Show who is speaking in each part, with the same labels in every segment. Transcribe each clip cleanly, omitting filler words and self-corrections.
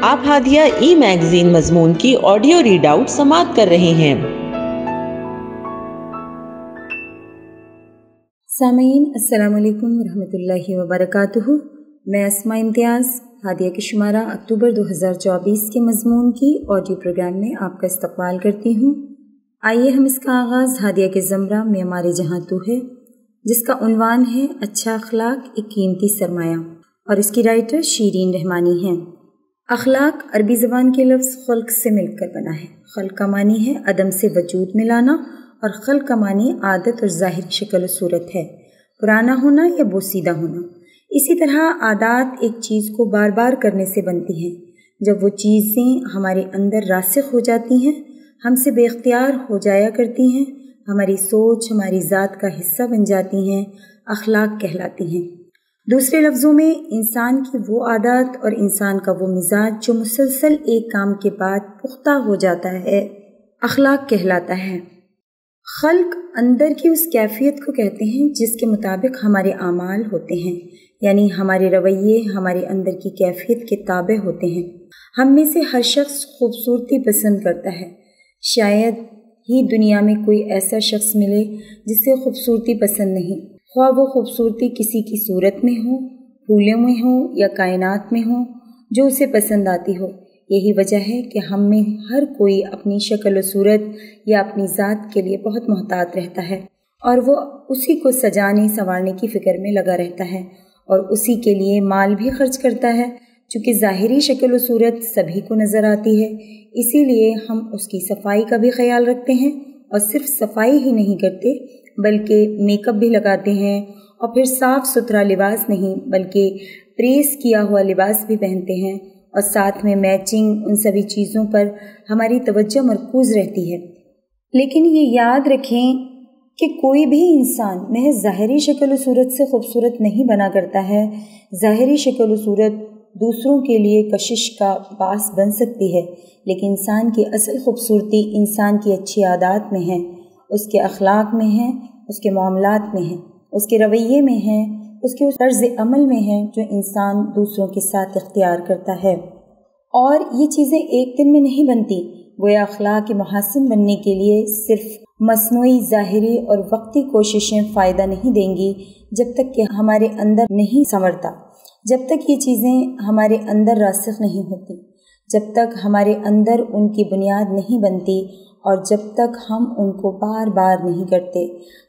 Speaker 1: آپ ہادیہ ای میگزین مضمون کی آڈیو ریڈ آؤٹ سماعت کر رہے ہیں۔
Speaker 2: سامعین السلام علیکم ورحمۃ اللہ وبرکاتہ۔ میں اسماء امتیاز ہادیہ کے شمارہ اکتوبر 2024 کے مضمون کی آڈیو پروگرام میں آپ کا استقبال کرتی ہوں۔ آئیے ہم اس کا آغاز ہادیہ کے زمرہ معمار جہاں تو ہے، جس کا عنوان ہے اچھا اخلاق ایک قیمتی سرمایہ، اور اس کی رائٹر شیرین رحمانی ہیں۔ اخلاق عربی زبان کے لفظ خلق سے مل کر بنا ہے۔ خلق کا معنی ہے عدم سے وجود میں لانا، اور خلق کا معنی عادت اور ظاہری شکل و صورت ہے، پرانا ہونا یا بوسیدہ ہونا۔ اسی طرح عادات ایک چیز کو بار بار کرنے سے بنتی ہیں۔ جب وہ چیزیں ہمارے اندر راسخ ہو جاتی ہیں، ہم سے بے اختیار ہو جایا کرتی ہیں، ہماری سوچ ہماری ذات کا حصہ بن جاتی ہیں، اخلاق کہلاتی ہیں۔ دوسرے لفظوں میں انسان کی وہ عادات اور انسان کا وہ مزاج جو مسلسل ایک کام کے بعد پختہ ہو جاتا ہے، اخلاق کہلاتا ہے۔ خلق اندر کی اس کیفیت کو کہتے ہیں جس کے مطابق ہمارے اعمال ہوتے ہیں، یعنی ہمارے رویے ہمارے اندر کی کیفیت کے تابع ہوتے ہیں۔ ہم میں سے ہر شخص خوبصورتی پسند کرتا ہے۔ شاید ہی دنیا میں کوئی ایسا شخص ملے جسے خوبصورتی پسند نہیں، خواہ وہ خوبصورتی کسی کی صورت میں ہو، پھولوں میں ہو یا کائنات میں ہو جو اسے پسند آتی ہو۔ یہی وجہ ہے کہ ہم میں ہر کوئی اپنی شکل و صورت یا اپنی ذات کے لیے بہت محتاط رہتا ہے، اور وہ اسی کو سجانے سنوارنے کی فکر میں لگا رہتا ہے، اور اسی کے لیے مال بھی خرچ کرتا ہے۔ چونکہ ظاہری شکل و صورت سبھی کو نظر آتی ہے، اسی لیے ہم اس کی صفائی کا بھی خیال رکھتے ہیں، اور صرف صفائی ہی نہیں کرتے بلکہ میک اپ بھی لگاتے ہیں، اور پھر صاف ستھرا لباس نہیں بلکہ پریس کیا ہوا لباس بھی پہنتے ہیں، اور ساتھ میں میچنگ ان سبھی چیزوں پر ہماری توجہ مرکوز رہتی ہے۔ لیکن یہ یاد رکھیں کہ کوئی بھی انسان محض ظاہری شکل و صورت سے خوبصورت نہیں بنا کرتا ہے۔ ظاہری شکل و صورت دوسروں کے لیے کشش کا باعث بن سکتی ہے، لیکن انسان کی اصل خوبصورتی انسان کی اچھی عادات میں ہے، اس کے اخلاق میں ہے، اس کے معاملات میں ہے، اس کے رویے میں ہے، اس کے طرز عمل میں ہے جو انسان دوسروں کے ساتھ اختیار کرتا ہے۔ اور یہ چیزیں ایک دن میں نہیں بنتی۔ گویا اخلاق کے محاسن بننے کے لیے صرف مصنوعی ظاہری اور وقتی کوششیں فائدہ نہیں دیں گی جب تک کہ ہمارے اندر نہیں سنورتا، جب تک یہ چیزیں ہمارے اندر راسخ نہیں ہوتی، جب تک ہمارے اندر ان کی بنیاد نہیں بنتی، اور جب تک ہم ان کو بار بار نہیں کرتے۔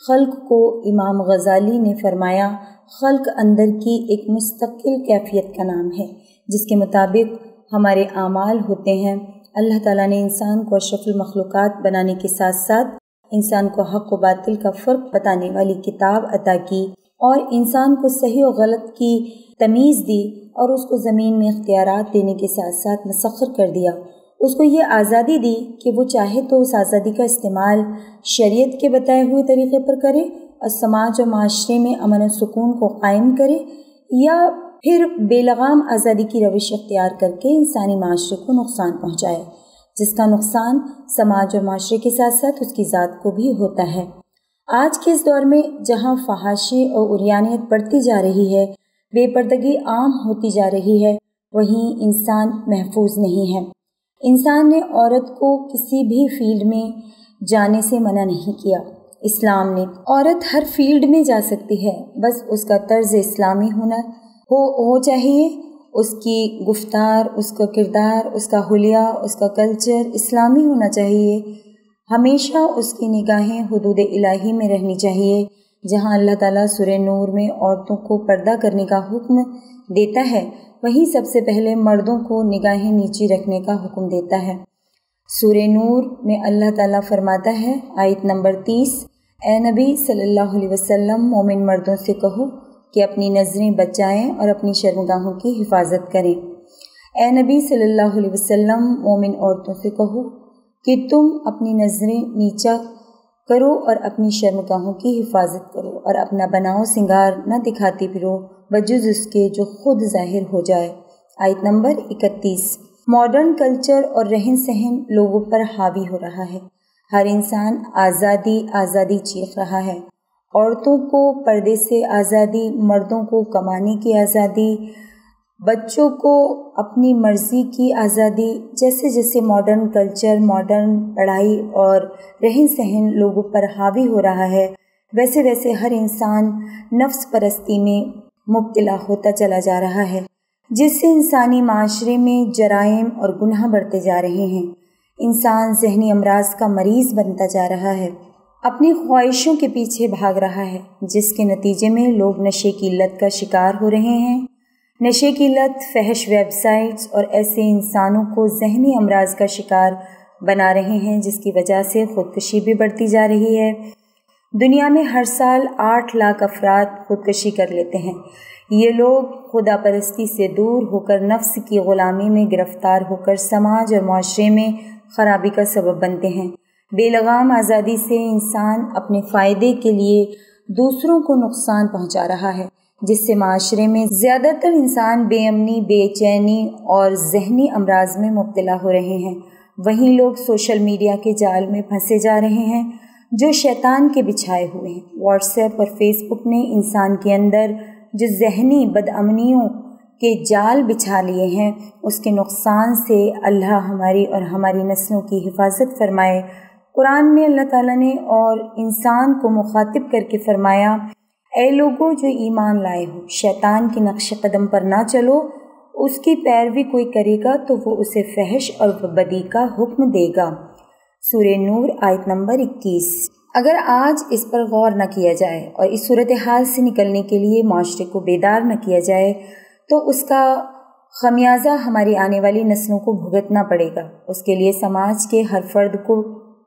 Speaker 2: خلق کو امام غزالی نے فرمایا، خلق اندر کی ایک مستقل کیفیت کا نام ہے جس کے مطابق ہمارے اعمال ہوتے ہیں۔ اللہ تعالیٰ نے انسان کو اشرف المخلوقات بنانے کے ساتھ ساتھ انسان کو حق و باطل کا فرق بتانے والی کتاب عطا کی، اور انسان کو صحیح و غلط کی تمیز دی، اور اس کو زمین میں اختیارات دینے کے ساتھ ساتھ مسخر کر دیا۔ اس کو یہ آزادی دی کہ وہ چاہے تو اس آزادی کا استعمال شریعت کے بتائے ہوئے طریقے پر کرے اور سماج و معاشرے میں امن و سکون کو قائم کرے، یا پھر بے لگام آزادی کی روش اختیار کر کے انسانی معاشرے کو نقصان پہنچائے، جس کا نقصان سماج اور معاشرے کے ساتھ ساتھ اس کی ذات کو بھی ہوتا ہے۔ آج کے اس دور میں جہاں فحاشی اور عریانیت بڑھتی جا رہی ہے، بے پردگی عام ہوتی جا رہی ہے، وہیں انسان محفوظ نہیں ہے۔ انسان نے عورت کو کسی بھی فیلڈ میں جانے سے منع نہیں کیا۔ اسلام نے عورت ہر فیلڈ میں جا سکتی ہے، بس اس کا طرز اسلامی ہو چاہیے، اس کی گفتار، اس کا کردار، اس کا حلیہ، اس کا کلچر اسلامی ہونا چاہیے۔ ہمیشہ اس کی نگاہیں حدود الہی میں رہنی چاہیے۔ جہاں اللہ تعالیٰ سورہ نور میں عورتوں کو پردہ کرنے کا حکم دیتا ہے، وہیں سب سے پہلے مردوں کو نگاہیں نیچی رکھنے کا حکم دیتا ہے۔ سورہ نور میں اللہ تعالیٰ فرماتا ہے، آیت نمبر 30، اے نبی صلی اللہ علیہ وسلم، مومن مردوں سے کہو کہ اپنی نظریں بچائیں اور اپنی شرمگاہوں کی حفاظت کریں۔ اے نبی صلی اللہ علیہ وسلم، مومن عورتوں سے کہو کہ تم اپنی نظریں نیچا کرو اور اپنی شرمگاہوں کی حفاظت کرو، اور اپنا بناؤ سنگار نہ دکھاتی پھرو بجز اس کے جو خود ظاہر ہو جائے۔ آیت نمبر 31۔ ماڈرن کلچر اور رہن سہن لوگوں پر حاوی ہو رہا ہے۔ ہر انسان آزادی آزادی چیخ رہا ہے۔ عورتوں کو پردے سے آزادی، مردوں کو کمانے کی آزادی، بچوں کو اپنی مرضی کی آزادی، جیسے جیسے ماڈرن کلچر، ماڈرن پڑھائی اور رہن سہن لوگوں پر حاوی ہو رہا ہے، ویسے ویسے ہر انسان نفس پرستی میں مبتلا ہوتا چلا جا رہا ہے، جس سے انسانی معاشرے میں جرائم اور گناہ بڑھتے جا رہے ہیں۔ انسان ذہنی امراض کا مریض بنتا جا رہا ہے، اپنی خواہشوں کے پیچھے بھاگ رہا ہے، جس کے نتیجے میں لوگ نشے کی لت کا شکار ہو رہے ہیں۔ نشے کی لت، فحش ویب سائٹس اور ایسے انسانوں کو ذہنی امراض کا شکار بنا رہے ہیں، جس کی وجہ سے خودکشی بھی بڑھتی جا رہی ہے۔ دنیا میں ہر سال 8 لاکھ افراد خودکشی کر لیتے ہیں۔ یہ لوگ خدا پرستی سے دور ہو کر نفس کی غلامی میں گرفتار ہو کر سماج اور معاشرے میں خرابی کا سبب بنتے ہیں۔ بے لگام آزادی سے انسان اپنے فائدے کے لیے دوسروں کو نقصان پہنچا رہا ہے، جس سے معاشرے میں زیادہ تر انسان بے امنی، بے چینی اور ذہنی امراض میں مبتلا ہو رہے ہیں۔ وہیں لوگ سوشل میڈیا کے جال میں پھنسے جا رہے ہیں جو شیطان کے بچھائے ہوئے ہیں۔ واٹس ایپ اور فیس بک نے انسان کے اندر جو ذہنی بدامنیوں کے جال بچھا لیے ہیں، اس کے نقصان سے اللہ ہماری اور ہماری نسلوں کی حفاظت فرمائے۔ قرآن میں اللہ تعالیٰ نے اور انسان کو مخاطب کر کے فرمایا، اے لوگو جو ایمان لائے ہو، شیطان کے نقش قدم پر نہ چلو، اس کی پیروی کوئی کرے گا تو وہ اسے فحش اور بدی کا حکم دے گا۔ سورہ نور آیت نمبر 21۔ اگر آج اس پر غور نہ کیا جائے اور اس صورتحال سے نکلنے کے لیے معاشرے کو بیدار نہ کیا جائے تو اس کا خمیازہ ہماری آنے والی نسلوں کو بھگتنا پڑے گا۔ اس کے لیے سماج کے ہر فرد کو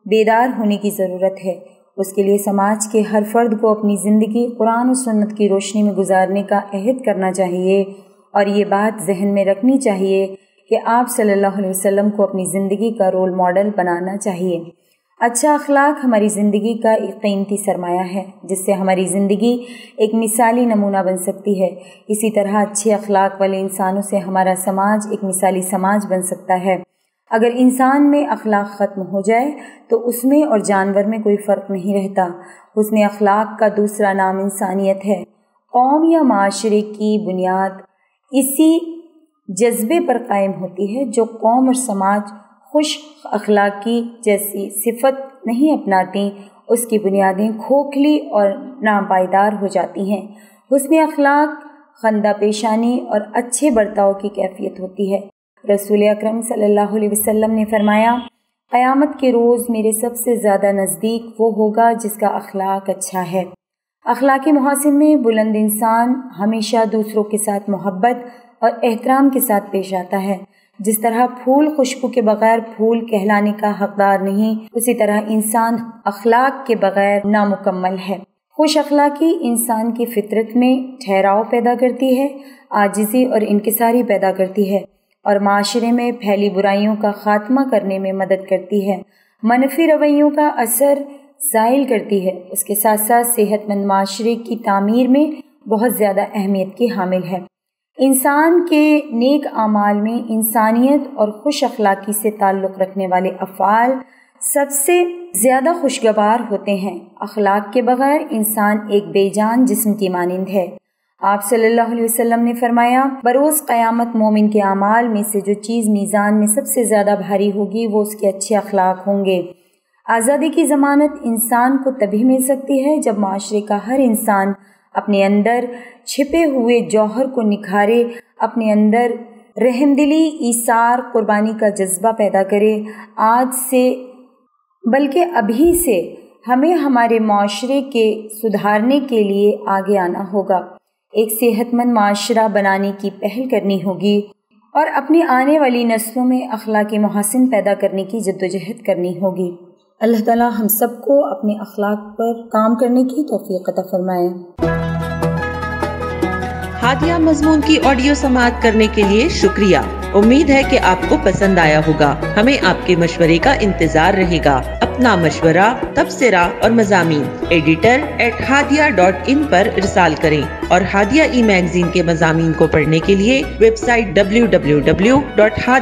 Speaker 2: بیدار ہونے کی ضرورت ہے۔ اس کے لیے سماج کے ہر فرد کو اپنی زندگی قرآن و سنت کی روشنی میں گزارنے کا عہد کرنا چاہیے، اور یہ بات ذہن میں رکھنی چاہیے کہ آپ صلی اللہ علیہ وسلم کو اپنی زندگی کا رول ماڈل بنانا چاہیے۔ اچھا اخلاق ہماری زندگی کا ایک قیمتی سرمایہ ہے، جس سے ہماری زندگی ایک مثالی نمونہ بن سکتی ہے۔ اسی طرح اچھے اخلاق والے انسانوں سے ہمارا سماج ایک مثالی سماج بن سکتا ہے۔ اگر انسان میں اخلاق ختم ہو جائے تو اس میں اور جانور میں کوئی فرق نہیں رہتا۔ حسن اخلاق کا دوسرا نام انسانیت ہے۔ قوم یا معاشرے کی بنیاد اسی جذبے پر قائم ہوتی ہے۔ جو قوم اور سماج خوش اخلاقی جیسی صفت نہیں اپناتی، اس کی بنیادیں کھوکھلی اور ناپائیدار ہو جاتی ہیں۔ حسن اخلاق خندہ پیشانی اور اچھے برتاؤ کی کیفیت ہوتی ہے۔ رسول اکرم صلی اللہ علیہ وسلم نے فرمایا، قیامت کے روز میرے سب سے زیادہ نزدیک وہ ہوگا جس کا اخلاق اچھا ہے۔ اخلاقی محاسن میں بلند انسان ہمیشہ دوسروں کے ساتھ محبت اور احترام کے ساتھ پیش آتا ہے۔ جس طرح پھول خوشبو کے بغیر پھول کہلانے کا حقدار نہیں، اسی طرح انسان اخلاق کے بغیر نامکمل ہے۔ خوش اخلاقی انسان کی فطرت میں ٹھہراؤ پیدا کرتی ہے، عاجزی اور انکساری پیدا کرتی ہے، اور معاشرے میں پھیلی برائیوں کا خاتمہ کرنے میں مدد کرتی ہے، منفی رویوں کا اثر زائل کرتی ہے۔ اس کے ساتھ ساتھ صحت مند معاشرے کی تعمیر میں بہت زیادہ اہمیت کی حامل ہے۔ انسان کے نیک اعمال میں انسانیت اور خوش اخلاقی سے تعلق رکھنے والے افعال سب سے زیادہ خوشگوار ہوتے ہیں۔ اخلاق کے بغیر انسان ایک بے جان جسم کی مانند ہے۔ آپ صلی اللہ علیہ وسلم نے فرمایا، بروز قیامت مومن کے اعمال میں سے جو چیز میزان میں سب سے زیادہ بھاری ہوگی وہ اس کے اچھے اخلاق ہوں گے۔ آزادی کی ضمانت انسان کو تبھی مل سکتی ہے جب معاشرے کا ہر انسان اپنے اندر چھپے ہوئے جوہر کو نکھارے، اپنے اندر رحم دلی، ایثار، قربانی کا جذبہ پیدا کرے۔ آج سے بلکہ ابھی سے ہمیں ہمارے معاشرے کے سدھارنے کے لیے آگے آنا ہوگا، ایک صحت مند معاشرہ بنانے کی پہل کرنی ہوگی، اور اپنی آنے والی نسلوں میں اخلاقی محاسن پیدا کرنے کی جدوجہد کرنی ہوگی۔ اللہ تعالی ہم سب کو اپنے اخلاق پر کام کرنے کی توفیق عطا فرمائے۔
Speaker 1: ہادیہ مضمون کی آڈیو سماعت کرنے کے لیے شکریہ۔ امید ہے کہ آپ کو پسند آیا ہوگا۔ ہمیں آپ کے مشورے کا انتظار رہے گا۔ اپنا مشورہ، تبصرہ اور مضامین editor@hadia.in پر ارسال کریں، اور ہادیہ ای میگزین کے مضامین کو پڑھنے کے لیے ویب سائٹ www.hadia.in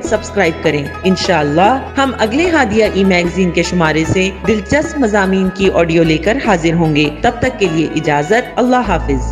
Speaker 1: سبسکرائب کریں۔ انشاءاللہ ہم اگلے ہادیہ ای میگزین کے شمارے سے دلچسپ مضامین کی آڈیو لے کر حاضر ہوں گے۔ تب تک کے لیے اجازت، اللہ حافظ۔